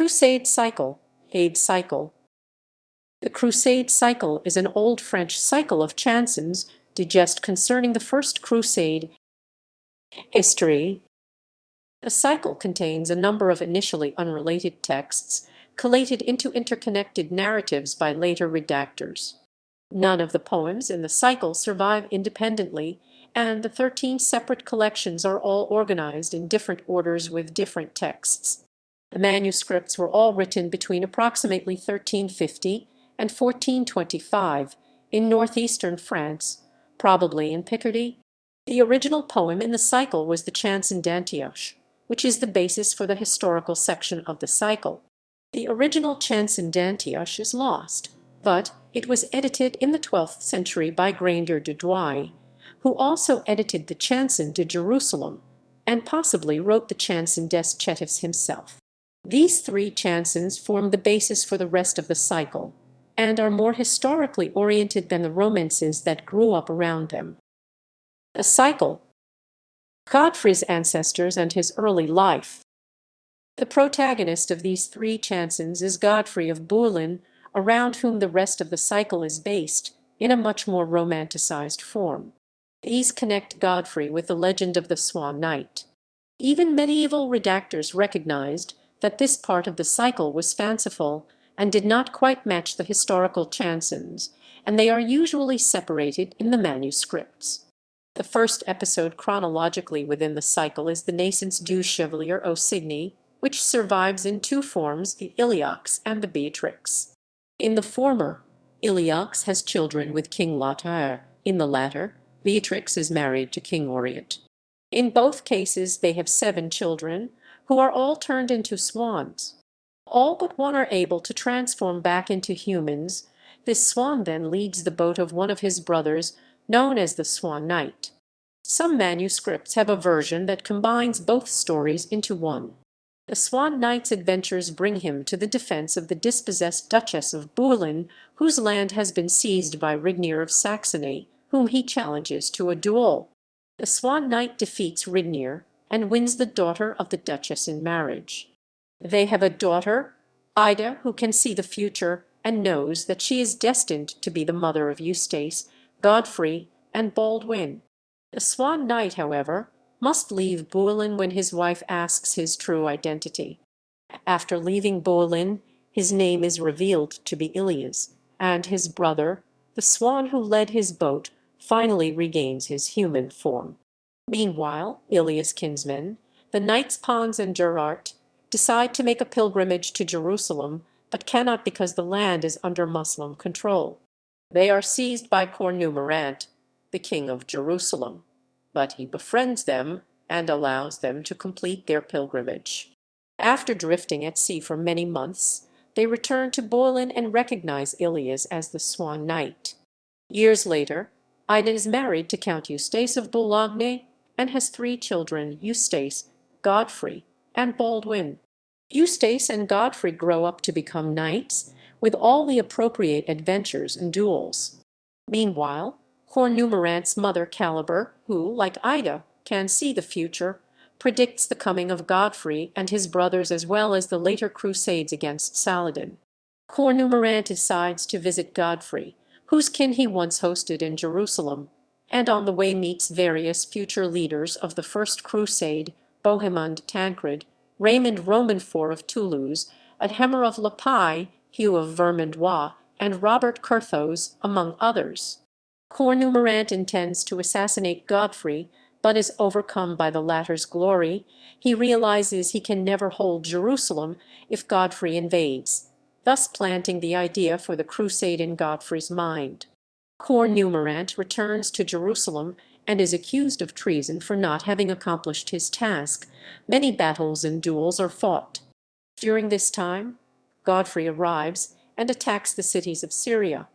Crusade cycle, Aid cycle. The Crusade cycle is an old French cycle of chansons, digest concerning the First Crusade history. The cycle contains a number of initially unrelated texts, collated into interconnected narratives by later redactors. None of the poems in the cycle survive independently, and the 13 separate collections are all organized in different orders with different texts. The manuscripts were all written between approximately 1350 and 1425 in northeastern France, probably in Picardy. The original poem in the cycle was the chanson d'Antioche, which is the basis for the historical section of the cycle. The original chanson d'Antioche is lost, but it was edited in the 12th century by Grainger de Douai, who also edited the chanson de Jerusalem, and possibly wrote the chanson des Chétifs himself. These three chansons form the basis for the rest of the cycle, and are more historically oriented than the romances that grew up around them. The cycle. Godfrey's ancestors and his early life. The protagonist of these three chansons is Godfrey of Bouillon, around whom the rest of the cycle is based, in a much more romanticized form. These connect Godfrey with the legend of the Swan Knight. Even medieval redactors recognized that this part of the cycle was fanciful and did not quite match the historical chansons, and they are usually separated in the manuscripts. The first episode chronologically within the cycle is the Naissance du Chevalier au Cygne, which survives in two forms, the Iliox and the Beatrix. In the former, Iliox has children with King Lothaire. In the latter, Beatrix is married to King Orient. In both cases they have 7 children, who are all turned into swans. All but one are able to transform back into humans. This swan then leads the boat of one of his brothers, known as the Swan Knight. Some manuscripts have a version that combines both stories into one. The Swan Knight's adventures bring him to the defense of the dispossessed Duchess of Bouillon, whose land has been seized by Rignier of Saxony, whom he challenges to a duel. The Swan Knight defeats Rignier and wins the daughter of the Duchess in marriage. They have a daughter, Ida, who can see the future and knows that she is destined to be the mother of Eustace, Godfrey, and Baldwin. The Swan Knight, however, must leave Bouillon when his wife asks his true identity. After leaving Bouillon, his name is revealed to be Ilias, and his brother, the swan who led his boat, finally regains his human form. Meanwhile, Ilias' kinsmen, the knights Pons and Gerart, decide to make a pilgrimage to Jerusalem, but cannot because the land is under Muslim control. They are seized by Cornumerant, the king of Jerusalem, but he befriends them and allows them to complete their pilgrimage. After drifting at sea for many months, they return to Bouillon and recognize Ilias as the Swan Knight. Years later, Ida is married to Count Eustace of Boulogne and has 3 children, Eustace, Godfrey, and Baldwin. Eustace and Godfrey grow up to become knights, with all the appropriate adventures and duels. Meanwhile, Cornumerant's mother Caliber, who, like Ida, can see the future, predicts the coming of Godfrey and his brothers as well as the later crusades against Saladin. Cornumerant decides to visit Godfrey, whose kin he once hosted in Jerusalem, and on the way meets various future leaders of the First Crusade, Bohemond Tancred, Raymond Romanfort of Toulouse, Adhemer of La Paix, Hugh of Vermandois, and Robert Curthose, among others. Cornumerant intends to assassinate Godfrey, but is overcome by the latter's glory. He realizes he can never hold Jerusalem if Godfrey invades, thus planting the idea for the crusade in Godfrey's mind. Cornumerant returns to Jerusalem and is accused of treason for not having accomplished his task. Many battles and duels are fought. During this time, Godfrey arrives and attacks the cities of Syria.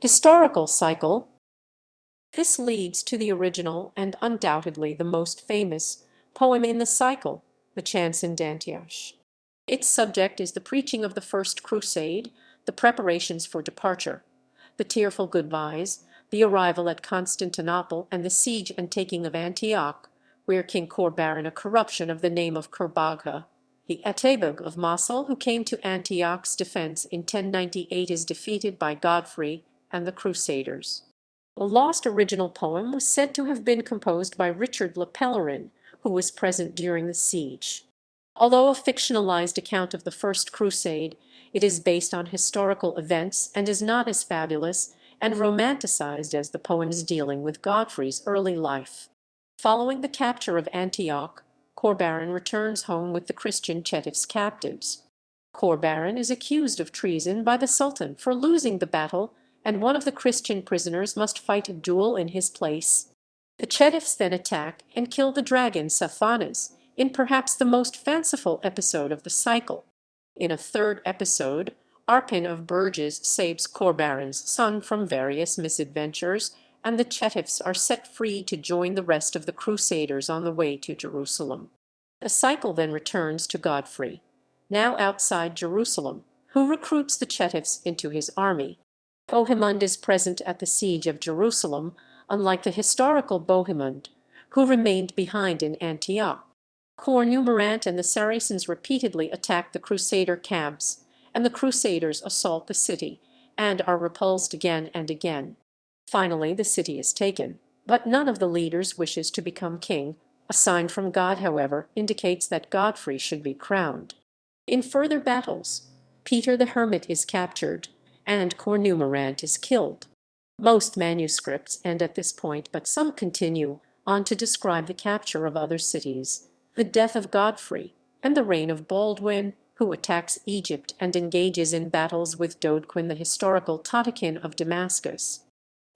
Historical cycle. This leads to the original and undoubtedly the most famous poem in the cycle, the chanson d'Antioche. Its subject is the preaching of the First Crusade, the preparations for departure, the tearful goodbyes, the arrival at Constantinople, and the siege and taking of Antioch, where King Corbaran, a corruption of the name of Kurbagha, The Atabeg of Mosul, who came to Antioch's defense in 1098, is defeated by Godfrey and the Crusaders. The lost original poem was said to have been composed by Richard Le Pellerin, who was present during the siege. Although a fictionalized account of the First Crusade, it is based on historical events and is not as fabulous and romanticized as the poems dealing with Godfrey's early life. Following the capture of Antioch, Corbaran returns home with the Christian Chetifs captives. Corbaran is accused of treason by the Sultan for losing the battle, and one of the Christian prisoners must fight a duel in his place. The Chetifs then attack and kill the dragon Saphanas, in perhaps the most fanciful episode of the cycle. In a third episode, Arpin of Burges saves Corbaran's son from various misadventures, and the Chetifs are set free to join the rest of the Crusaders on the way to Jerusalem. The cycle then returns to Godfrey, now outside Jerusalem, who recruits the Chetifs into his army. Bohemond is present at the siege of Jerusalem, unlike the historical Bohemond, who remained behind in Antioch. Cornumorant and the Saracens repeatedly attack the Crusader camps, and the Crusaders assault the city and are repulsed again and again. Finally, the city is taken, but none of the leaders wishes to become king. A sign from God, however, indicates that Godfrey should be crowned. In further battles, Peter the Hermit is captured, and Cornumorant is killed. Most manuscripts end at this point, but some continue on to describe the capture of other cities, the death of Godfrey, and the reign of Baldwin, who attacks Egypt and engages in battles with Dodquin, the historical Totikin of Damascus.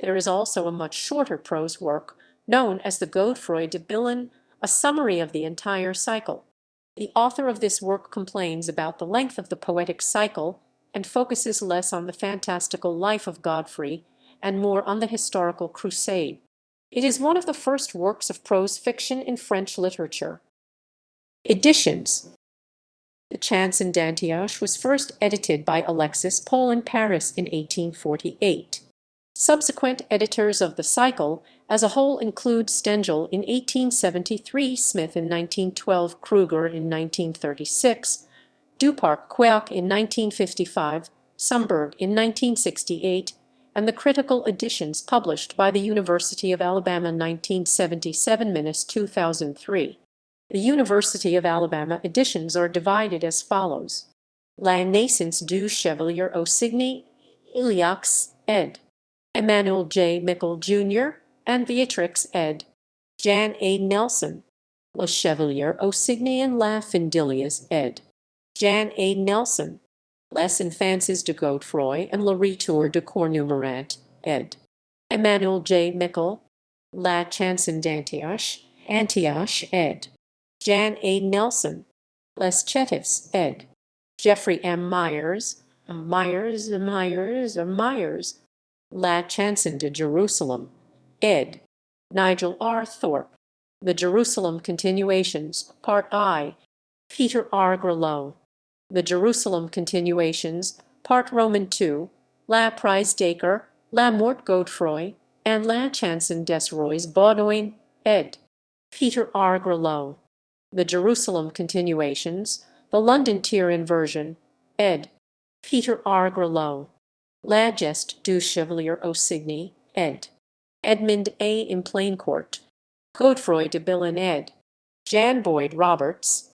There is also a much shorter prose work, known as the Godefroy de Billon, a summary of the entire cycle. The author of this work complains about the length of the poetic cycle and focuses less on the fantastical life of Godfrey and more on the historical crusade. It is one of the first works of prose fiction in French literature. Editions. The Chanson d'Antioche was first edited by Alexis Paul in Paris in 1848. Subsequent editors of the cycle as a whole include Stengel in 1873, Smith in 1912, Kruger in 1936, Duparc-Quéoch in 1955, Sumberg in 1968, and the critical editions published by the University of Alabama 1977–2003. The University of Alabama editions are divided as follows. La naissance du Chevalier au Cygne, Iliox, ed. Emmanuel J. Mickle, Jr., and Beatrix ed. Jan A. Nelson. Le Chevalier au Cygne and La Findilias ed. Jan A. Nelson. Les Infances de Godefroy and Le Retour de Cornumorant ed. Emmanuel J. Mickle. La Chanson d'Antioche, Antioche ed. Jan A. Nelson. Les Chetifs ed. Jeffrey M. Myers. Myers. La Chanson de Jerusalem ed. Nigel R. Thorpe. The Jerusalem Continuations, Part I. Peter R. Grelot. The Jerusalem Continuations, Part Roman II. La Prise d'Acre, La Mort Godefroy, and La Chanson des Rois Baudouin, ed. Peter R. Grelot. The Jerusalem Continuations, The London Tyrian Version, ed. Peter R. Grelot. La Geste du Chevalier au Cygne, ed. Edmund A. Implaincourt. Godefroy de Billon ed. Jan Boyd Roberts.